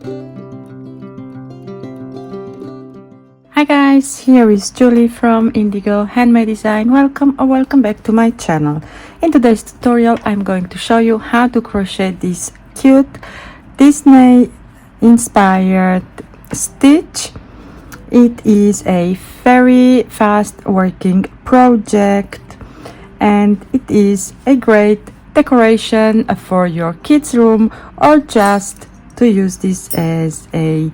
Hi guys, here is Julie from Indigo Handmade Design. Welcome or welcome back to my channel. In today's tutorial I'm going to show you how to crochet this cute Disney inspired stitch. It is a very fast working project and it is a great decoration for your kids room, or just to use this as a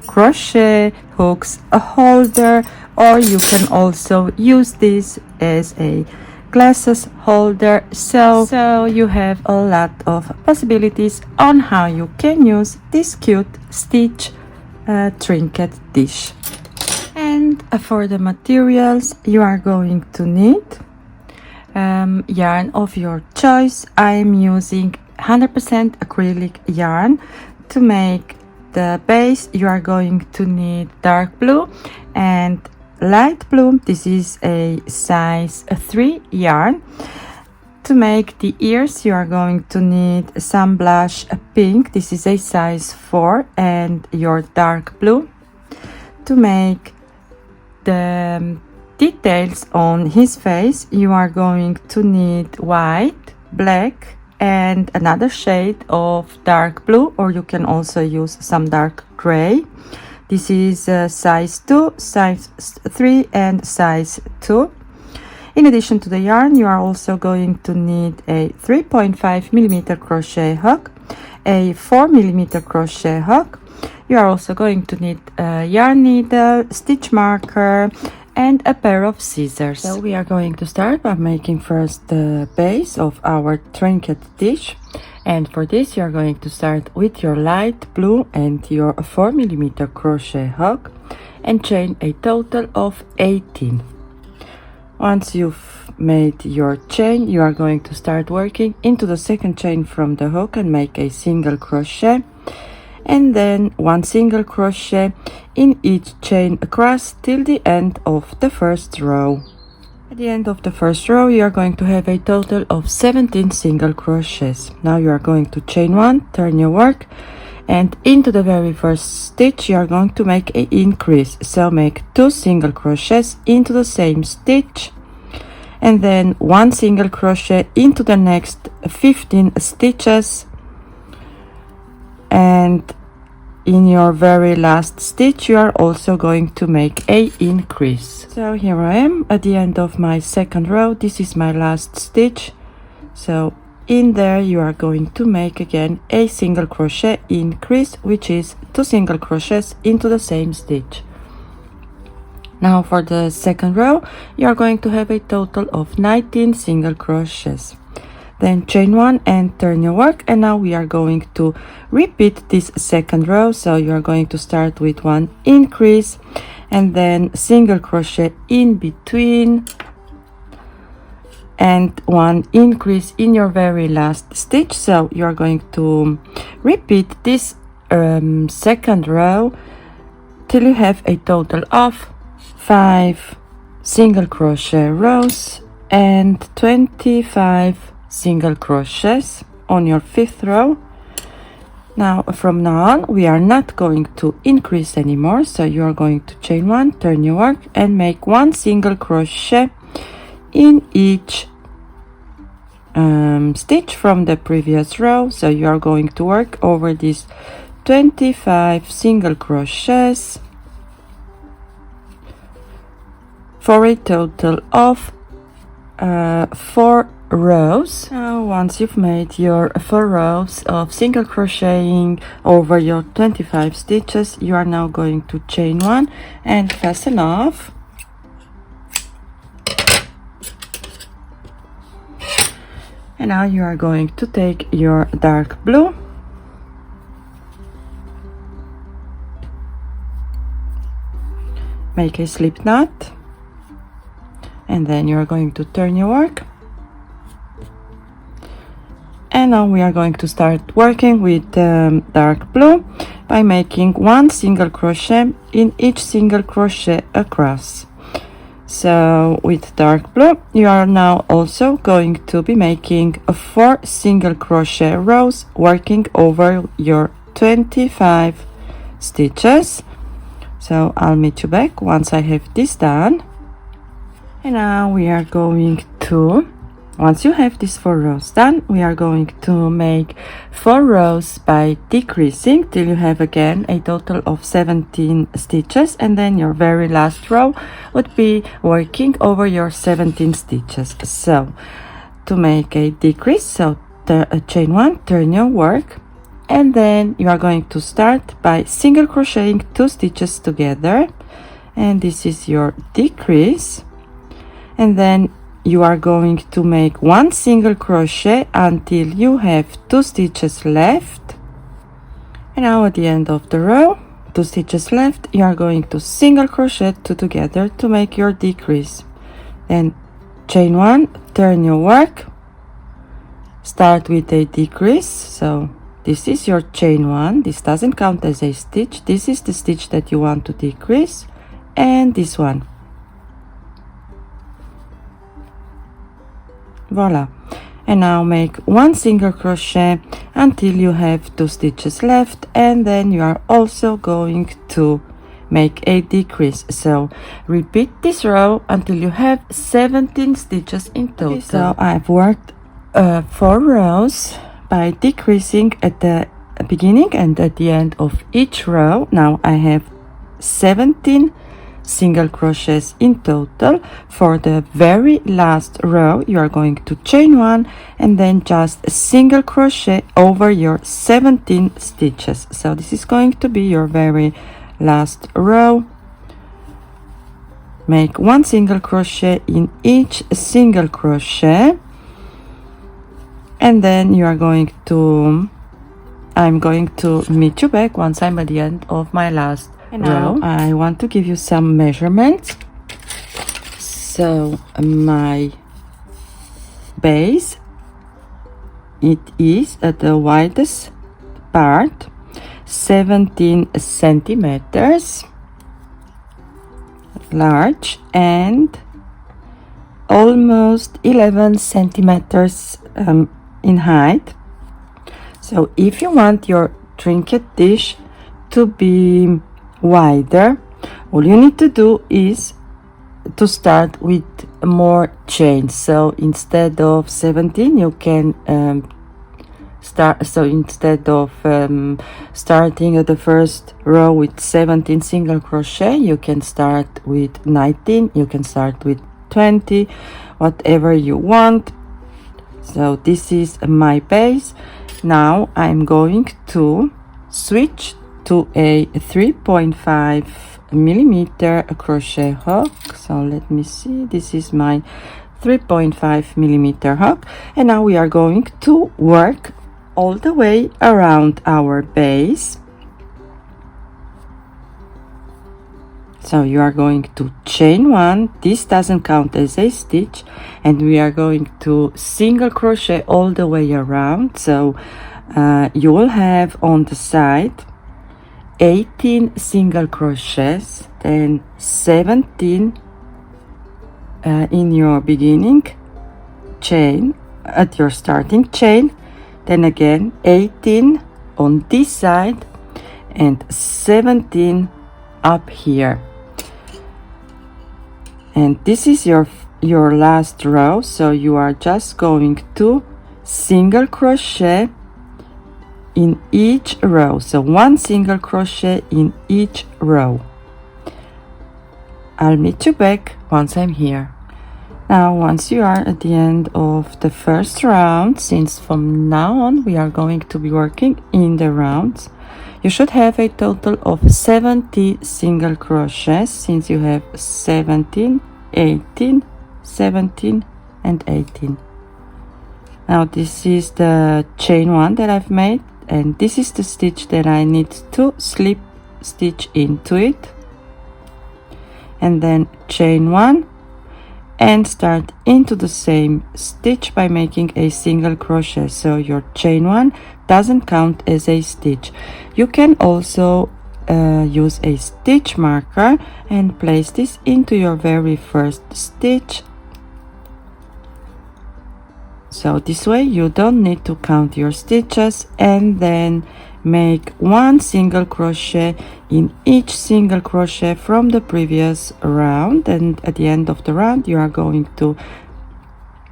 crochet hooks a holder, or you can also use this as a glasses holder. So you have a lot of possibilities on how you can use this cute stitch trinket dish. And for the materials, you are going to need yarn of your choice. I am using 100% acrylic yarn. To make the base, you are going to need dark blue and light blue. This is a size 3 yarn. To make the ears, you are going to need some blush pink. This is a size 4, and your dark blue. To make the details on his face, you are going to need white, black, and another shade of dark blue, or you can also use some dark gray. This is size 2, size 3, and size 2. In addition to the yarn, you are also going to need a 3.5mm crochet hook, a 4mm crochet hook. You are also going to need a yarn needle, stitch marker, and a pair of scissors. So we are going to start by making first the base of our trinket dish, and for this you are going to start with your light blue and your 4mm crochet hook and chain a total of 18. Once you've made your chain, you are going to start working into the second chain from the hook and make a single crochet, and then one single crochet in each chain across till the end of the first row. At the end of the first row, you are going to have a total of 17 single crochets. Now you are going to chain 1, turn your work, and into the very first stitch you are going to make an increase. So make 2 single crochets into the same stitch, and then 1 single crochet into the next 15 stitches, and in your very last stitch you are also going to make a increase. So here I am at the end of my second row. This is my last stitch. So in there you are going to make again a single crochet increase, which is 2 single crochets into the same stitch. Now for the second row, you are going to have a total of 19 single crochets. Then chain 1 and turn your work, and now we are going to repeat this second row. So you are going to start with 1 increase and then single crochet in between and 1 increase in your very last stitch. So you are going to repeat this second row till you have a total of 5 single crochet rows and 25 single crochets on your 5th row. Now from now on we are not going to increase anymore, so you are going to chain 1, turn your work, and make 1 single crochet in each stitch from the previous row. So you are going to work over these 25 single crochets for a total of 4 rows. Now once you've made your 4 rows of single crocheting over your 25 stitches, you are now going to chain 1 and fasten off. And now you are going to take your dark blue make a slip knot, and then you are going to turn your work. And now we are going to start working with dark blue by making 1 single crochet in each single crochet across. So with dark blue you are now also going to be making 4 single crochet rows working over your 25 stitches. So I'll meet you back once I have this done. And now we are going to, once you have these 4 rows done, we are going to make 4 rows by decreasing till you have again a total of 17 stitches, and then your very last row would be working over your 17 stitches. So to make a decrease, so chain 1, turn your work, and then you are going to start by single crocheting 2 stitches together, and this is your decrease. And then you are going to make 1 single crochet until you have 2 stitches left. And now at the end of the row, 2 stitches left, you are going to single crochet 2 together to make your decrease. Then chain 1, turn your work, start with a decrease. So this is your chain 1, this doesn't count as a stitch, this is the stitch that you want to decrease, and this one. Voila. And now make 1 single crochet until you have 2 stitches left, and then you are also going to make a decrease. So repeat this row until you have 17 stitches in total. Okay, so I've worked 4 rows by decreasing at the beginning and at the end of each row. Now I have 17 single crochets in total. For the very last row, you are going to chain 1 and then just a single crochet over your 17 stitches. So this is going to be your very last row. Make 1 single crochet in each single crochet, and then you are going to, I'm going to meet you back once I'm at the end of my last row. I want to give you some measurements. So my base, it is at the widest part 17 centimeters large and almost 11 centimeters in height. So if you want your trinket dish to be wider, all you need to do is to start with more chains. So instead of 17, you can start, so instead of starting at the first row with 17 single crochet, you can start with 19, you can start with 20, whatever you want. So this is my base. Now I'm going to switch to a 3.5 millimeter crochet hook. So let me see, this is my 3.5 millimeter hook, and now we are going to work all the way around our base. So you are going to chain 1, this doesn't count as a stitch, and we are going to single crochet all the way around. So you will have on the side 18 single crochets, then 17 in your beginning chain at your starting chain, then again 18 on this side and 17 up here. And this is your last row, so you are just going to single crochet in each row. So 1 single crochet in each row. I'll meet you back once I'm here. Now once you are at the end of the first round, since from now on we are going to be working in the rounds, you should have a total of 70 single crochets, since you have 17, 18, 17 and 18. Now this is the chain 1 that I've made, and this is the stitch that I need to slip stitch into it, and then chain 1 and start into the same stitch by making a single crochet. So your chain 1 doesn't count as a stitch. You can also use a stitch marker and place this into your very first stitch. So this way you don't need to count your stitches, and then make one single crochet in each single crochet from the previous round, and at the end of the round you are going to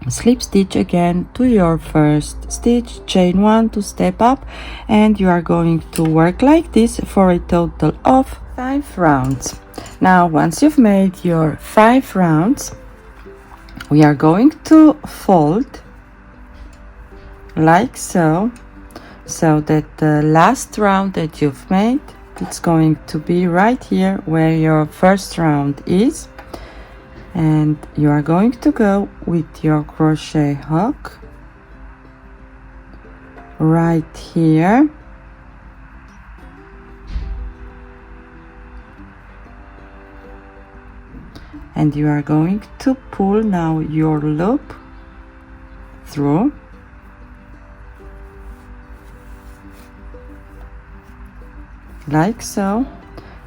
slip stitch again to your first stitch, chain 1 to step up, and you are going to work like this for a total of 5 rounds. Now once you've made your 5 rounds, we are going to fold like so, so that the last round that you've made, it's going to be right here where your first round is, and you are going to go with your crochet hook right here, and you are going to pull now your loop through, like so,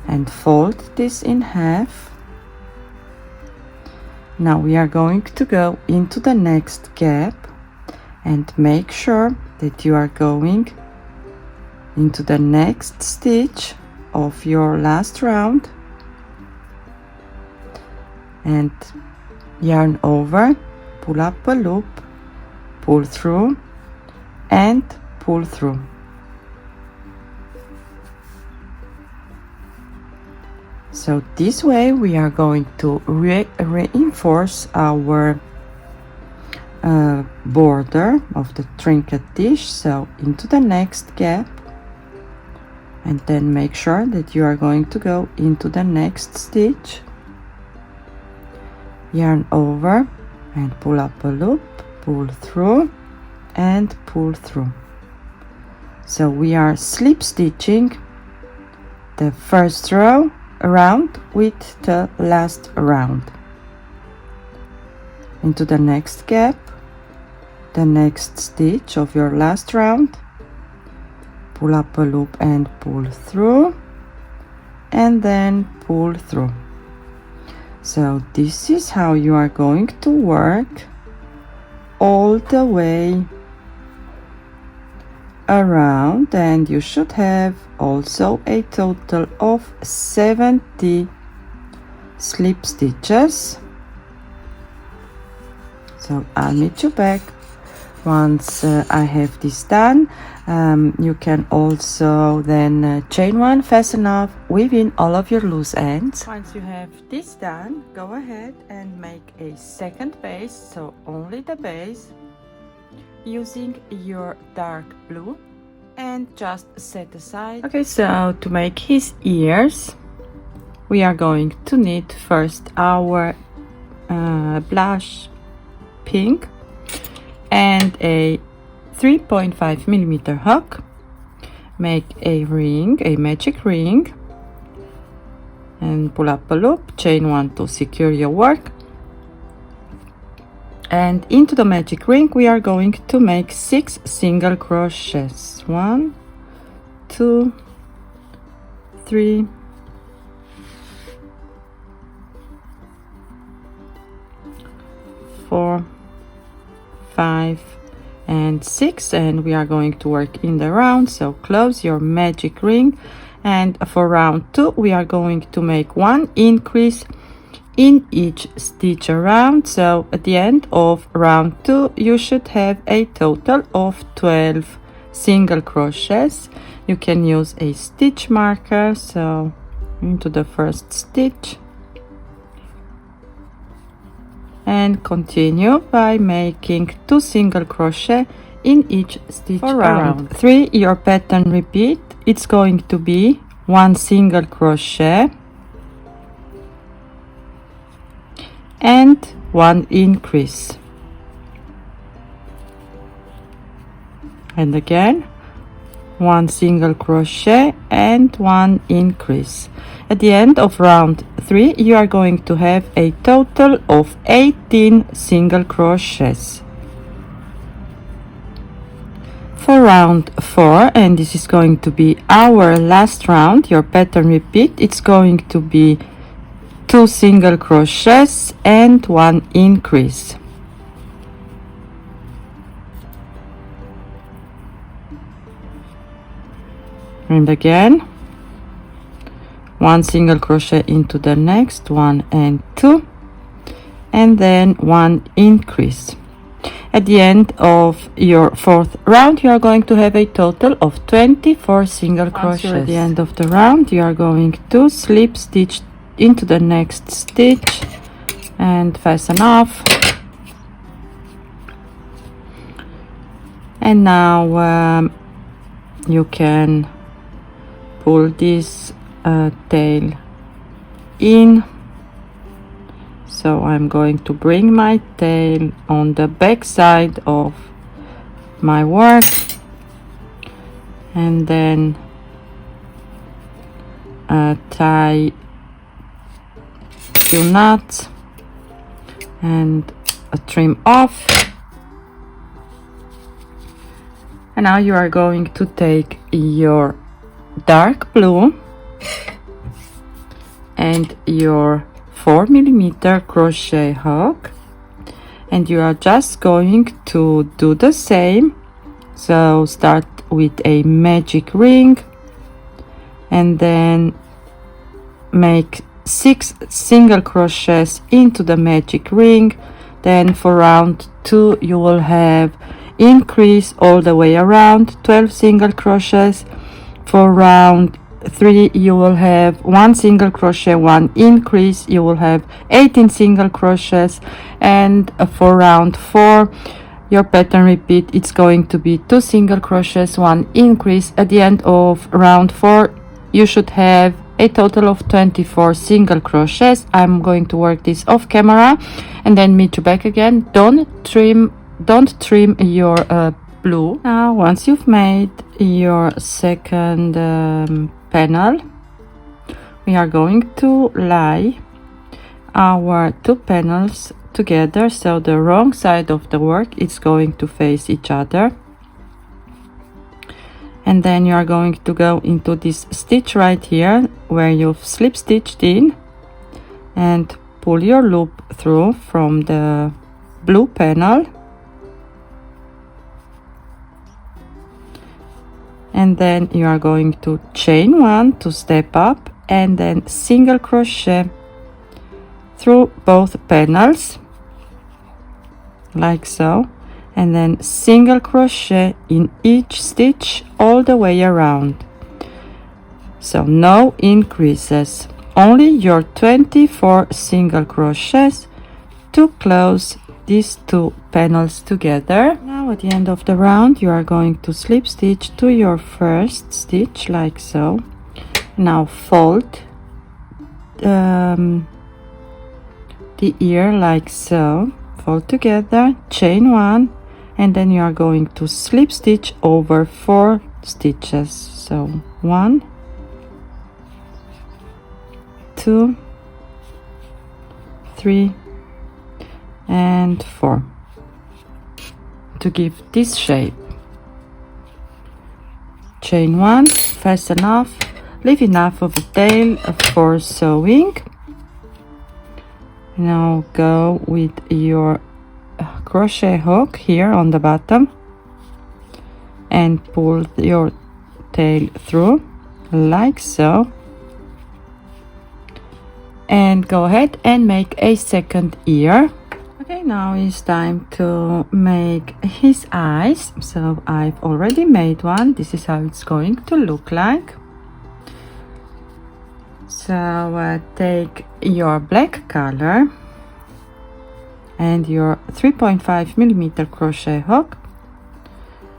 and fold this in half. Now we are going to go into the next gap and make sure that you are going into the next stitch of your last round, and yarn over, pull up a loop, pull through and pull through. So this way we are going to reinforce our border of the trinket dish. So into the next gap, and then make sure that you are going to go into the next stitch, yarn over and pull up a loop, pull through and pull through. So we are slip stitching the first row around with the last round. Into the next gap, the next stitch of your last round, pull up a loop and pull through, and then pull through. So this is how you are going to work all the way around, and you should have also a total of 70 slip stitches. So I'll meet you back once I have this done. You can also then chain 1, fasten off, weave in all of your loose ends. Once you have this done, go ahead and make a second base, so only the base, using your dark blue, and just set aside. Okay, so to make his ears, we are going to need first our blush pink and a 3.5 millimeter hook. Make a ring, a magic ring, and pull up a loop, chain 1 to secure your work. And into the magic ring we are going to make 6 single crochets. 1, 2, 3, 4, 5 and 6, and we are going to work in the round. So close your magic ring, and for round 2 we are going to make 1 increase in each stitch around. So at the end of round 2 you should have a total of 12 single crochets. You can use a stitch marker, so into the first stitch, and continue by making 2 single crochet in each stitch. For round 3 your pattern repeat, it's going to be 1 single crochet and 1 increase, and again 1 single crochet and 1 increase. At the end of round 3 you are going to have a total of 18 single crochets. For round 4, and this is going to be our last round, your pattern repeat, it's going to be 2 single crochets and 1 increase. and again 1 single crochet into the next 1 and 2, and then 1 increase. At the end of your 4th round, you are going to have a total of 24 single crochets. At the end of the round, you are going to slip stitch into the next stitch and fasten off. And now you can pull this tail in. So I'm going to bring my tail on the back side of my work, and then tie 2 knots and trim off. And now you are going to take your dark blue and your 4mm crochet hook, and you are just going to do the same. So start with a magic ring and then make 6 single crochets into the magic ring. Then for round 2 you will have increase all the way around, 12 single crochets. For round 3 you will have 1 single crochet, 1 increase, you will have 18 single crochets. And for round 4 your pattern repeat, it's going to be 2 single crochets, 1 increase. At the end of round 4 you should have a total of 24 single crochets. I'm going to work this off camera and then meet you back again. Don't trim your blue. Now once you've made your second panel, we are going to lie our 2 panels together, so the wrong side of the work is going to face each other. And then you are going to go into this stitch right here where you've slip stitched in and pull your loop through from the blue panel. And then you are going to chain 1 to step up and then single crochet through both panels like so, and then single crochet in each stitch all the way around. So no increases, only your 24 single crochets to close these 2 panels together. Now at the end of the round you are going to slip stitch to your first stitch like so. Now fold the ear like so, fold together, chain 1, and then you are going to slip stitch over 4 stitches. So 1, 2, 3 and 4 to give this shape. Chain 1, fasten off, leave enough of a tail for sewing. Now go with your crochet hook here on the bottom and pull your tail through like so, and go ahead and make a second ear. Okay, now it's time to make his eyes. So I've already made one. This is how it's going to look like. So take your black color and your 3.5mm crochet hook,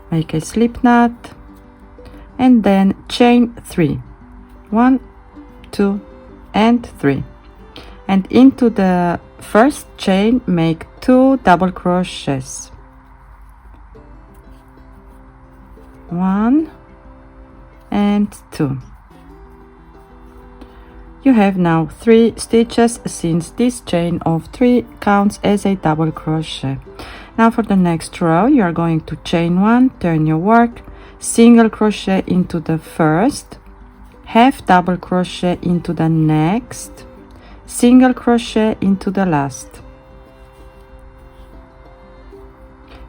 make a slip knot and then chain 3, 1, 2 and 3, and into the first chain make 2 double crochets, 1 and 2. You have now 3 stitches, since this chain of 3 counts as a double crochet. Now for the next row you are going to chain 1, turn your work, single crochet into the first, half double crochet into the next, single crochet into the last,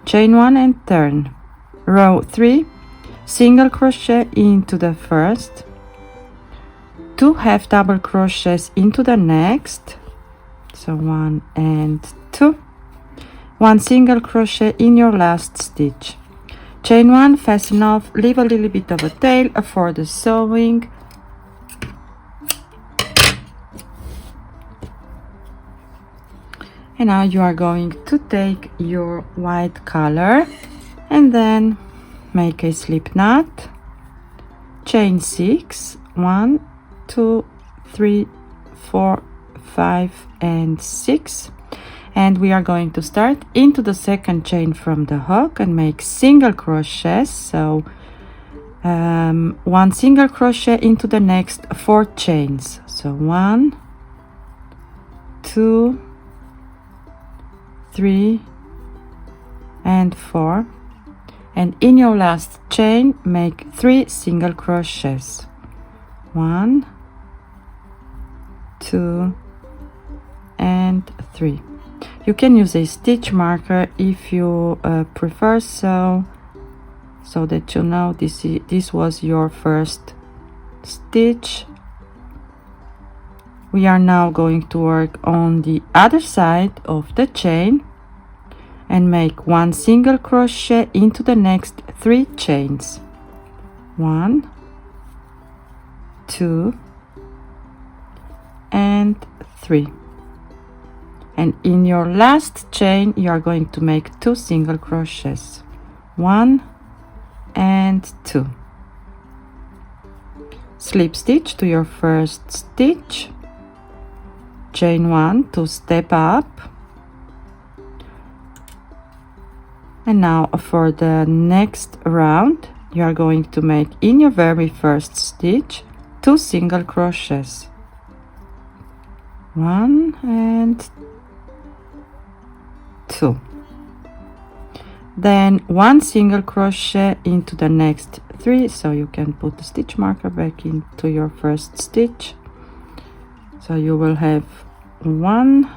chain 1 and turn. Row 3, single crochet into the first, 2 half double crochets into the next, so 1 and 2, 1 single crochet in your last stitch, chain 1, fasten off, leave a little bit of a tail for the sewing, and now you are going to take your white color and then make a slip knot, chain 6, 1, 2, 3, 4, 5 and 6, and we are going to start into the second chain from the hook and make single crochets. So 1 single crochet into the next 4 chains, so 1, 2, 3 and 4, and in your last chain make 3 single crochets, 1, 2 and 3. You can use a stitch marker if you prefer, so that you know this was your first stitch. We are now going to work on the other side of the chain and make 1 single crochet into the next 3 chains, 1, 2 and 3, and in your last chain you are going to make 2 single crochets, 1 and 2, slip stitch to your first stitch, chain 1 to step up, and now for the next round you are going to make in your very first stitch 2 single crochets, 1 and 2, then 1 single crochet into the next 3, so you can put the stitch marker back into your first stitch, so you will have 1,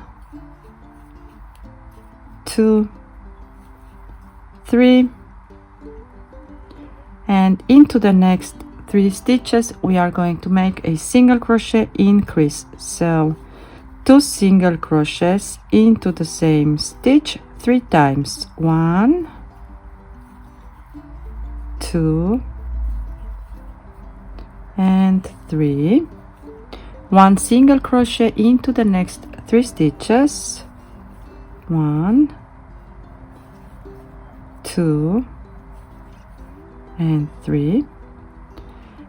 2, 3, and into the next 3 stitches we are going to make a single crochet increase, so 2 single crochets into the same stitch 3 times, 1, 2 and 3, 1 single crochet into the next 3 stitches, 1, 2 and 3,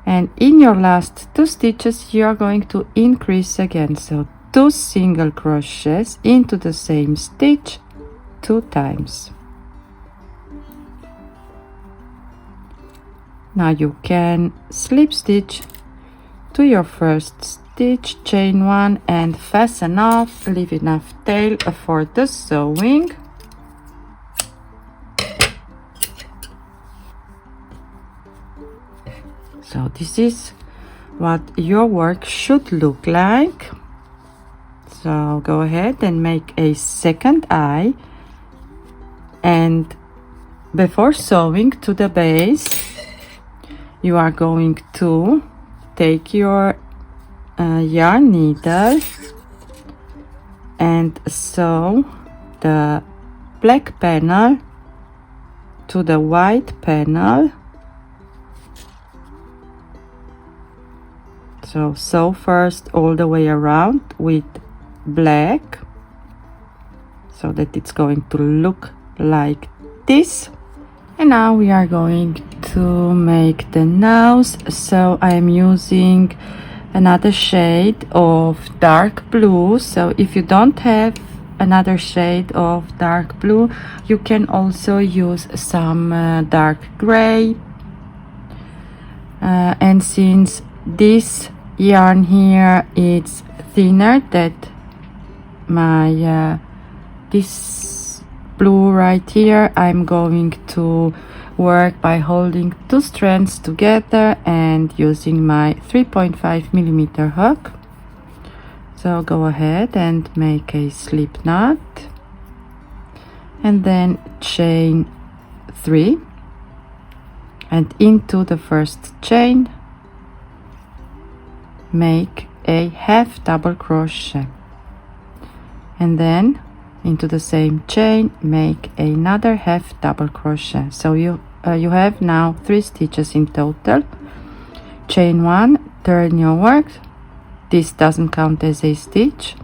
and in your last 2 stitches you are going to increase again, so 2 single crochets into the same stitch 2 times. Now you can slip stitch to your first stitch, chain 1 and fasten off, leave enough tail for the sewing. So this is what your work should look like. So go ahead and make a second eye, and before sewing to the base you are going to take your yarn needle and sew the black panel to the white panel. So sew first all the way around with black so that it's going to look like this. And now we are going to make the nose, so I am using another shade of dark blue. So if you don't have another shade of dark blue, you can also use some dark gray, and since this yarn here is thinner than my this blue right here, I'm going to work by holding 2 strands together and using my 3.5mm hook. So go ahead and make a slip knot and then chain 3 and into the first chain make a half double crochet, and then into the same chain make another half double crochet. So you have now 3 stitches in total. Chain 1, turn your work, this doesn't count as a stitch.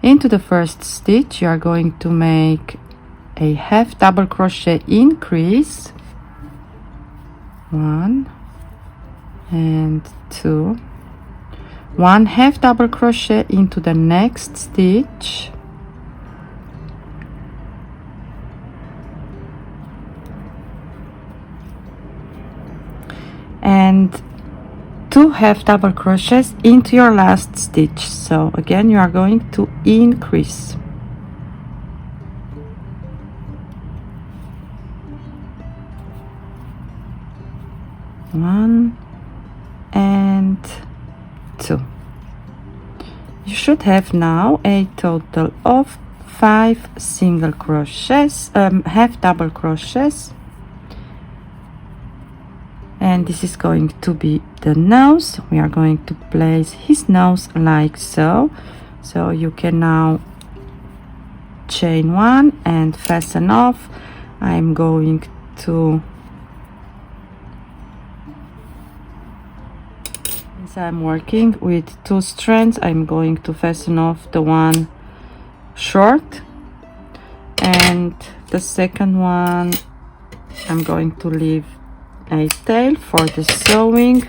Into the first stitch you are going to make a half double crochet increase, 1 and 2, 1 half double crochet into the next stitch, and 2 half double crochets into your last stitch. So again you are going to increase, 1 and 2. You should have now a total of 5 single crochets, half double crochets, and this is going to be the nose. We are going to place his nose like so. So you can now chain 1 and fasten off. I'm going to, since I'm working with 2 strands, I'm going to fasten off the one short, and the second one I'm going to leave a tail for the sewing,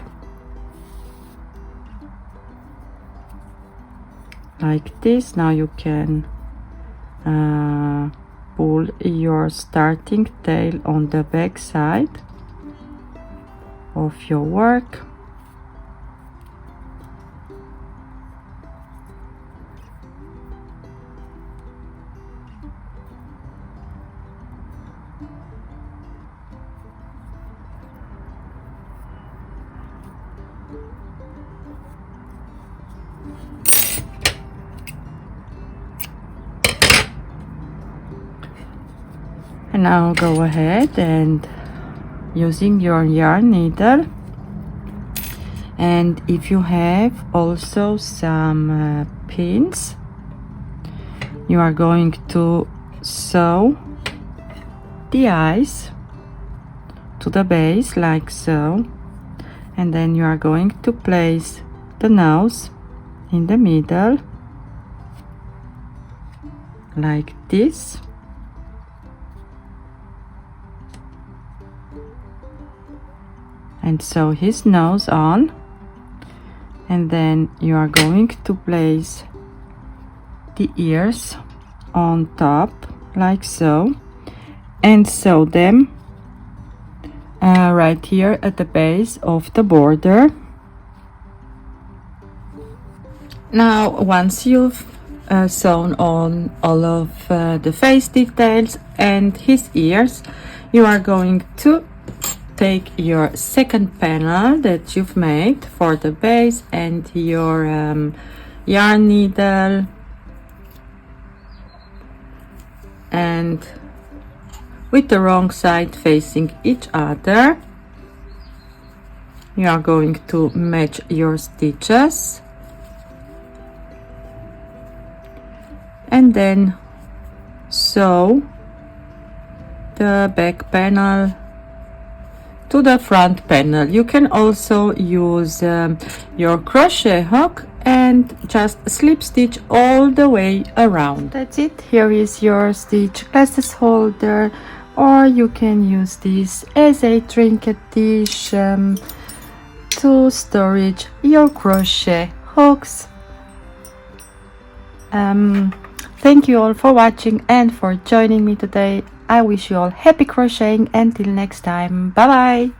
like this. Now you can pull your starting tail on the back side of your work. And now go ahead and using your yarn needle, and if you have also some pins, you are going to sew the eyes to the base like so, and then you are going to place the nose in the middle like this, and sew his nose on, and then you are going to place the ears on top like so, and sew them right here at the base of the border. Now once you've sewn on all of the face details and his ears, you are going to take your second panel that you've made for the base and your yarn needle, and with the wrong side facing each other, you are going to match your stitches, and then sew the back panel to the front panel. You can also use your crochet hook and just slip stitch all the way around. That's it. Here is your stitch glasses holder, or you can use this as a trinket dish to storage your crochet hooks. Thank you all for watching and for joining me today. I wish you all happy crocheting. Until next time, bye bye.